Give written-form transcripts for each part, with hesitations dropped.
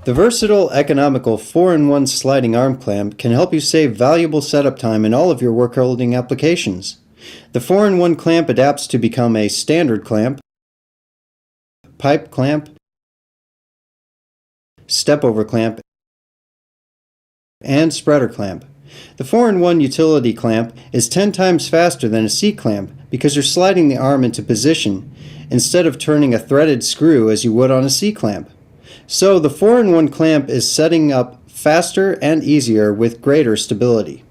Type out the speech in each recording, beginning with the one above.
The versatile, economical 4-in-1 sliding arm clamp can help you save valuable setup time in all of your work welding applications. The 4-in-1 clamp adapts to become a standard clamp, pipe clamp, step-over clamp, and spreader clamp. The 4-in-1 utility clamp is 10 times faster than a C-clamp because you're sliding the arm into position instead of turning a threaded screw as you would on a C-clamp. So the 4-in-1 clamp is setting up faster and easier with greater stability.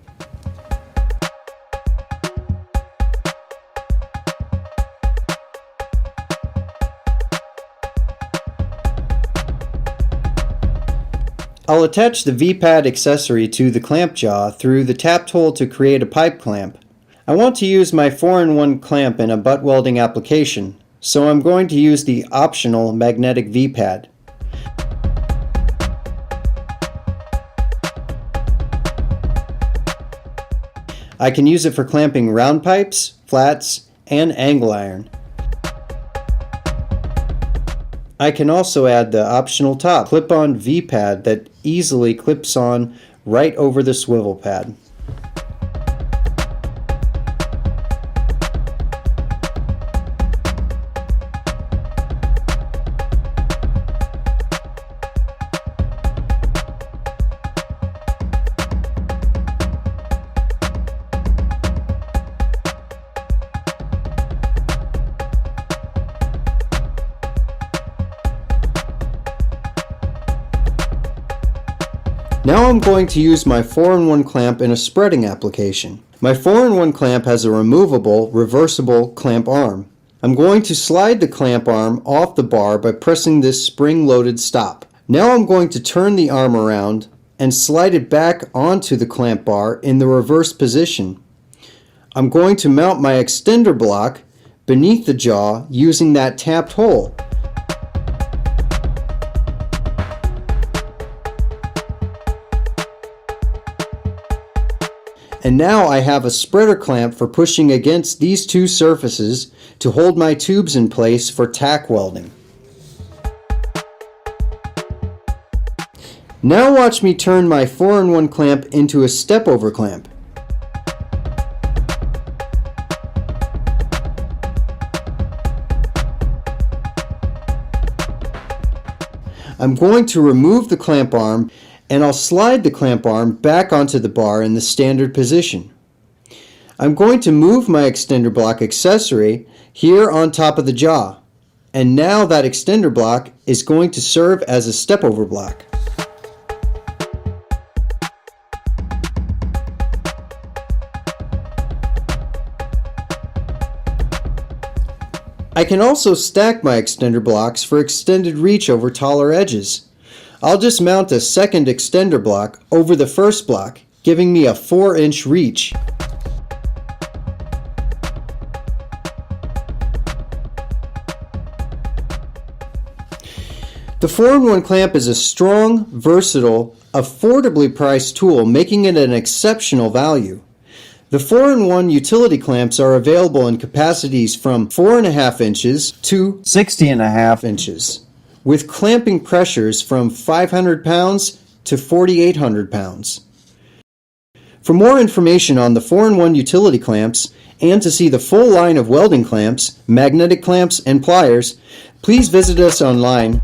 I'll attach the V-pad accessory to the clamp jaw through the tapped hole to create a pipe clamp. I want to use my 4-in-1 clamp in a butt welding application, so I'm going to use the optional magnetic V-pad. I can use it for clamping round pipes, flats, and angle iron. I can also add the optional top clip-on V-pad that easily clips on right over the swivel pad. Now I'm going to use my 4-in-1 clamp in a spreading application. My 4-in-1 clamp has a removable, reversible clamp arm. I'm going to slide the clamp arm off the bar by pressing this spring-loaded stop. Now I'm going to turn the arm around and slide it back onto the clamp bar in the reverse position. I'm going to mount my extender block beneath the jaw using that tapped hole. And now I have a spreader clamp for pushing against these two surfaces to hold my tubes in place for tack welding. Now watch me turn my 4-in-1 clamp into a step-over clamp. I'm going to remove the clamp arm and I'll slide the clamp arm back onto the bar in the standard position. I'm going to move my extender block accessory here on top of the jaw, and now that extender block is going to serve as a step-over block. I can also stack my extender blocks for extended reach over taller edges. I'll just mount a second extender block over the first block, giving me a 4-inch reach. The 4-in-1 clamp is a strong, versatile, affordably priced tool, making it an exceptional value. The 4-in-1 utility clamps are available in capacities from 4.5 inches to 60.5 inches. With clamping pressures from 500 pounds to 4,800 pounds. For more information on the 4-in-1 utility clamps and to see the full line of welding clamps, magnetic clamps, and pliers, please visit us online.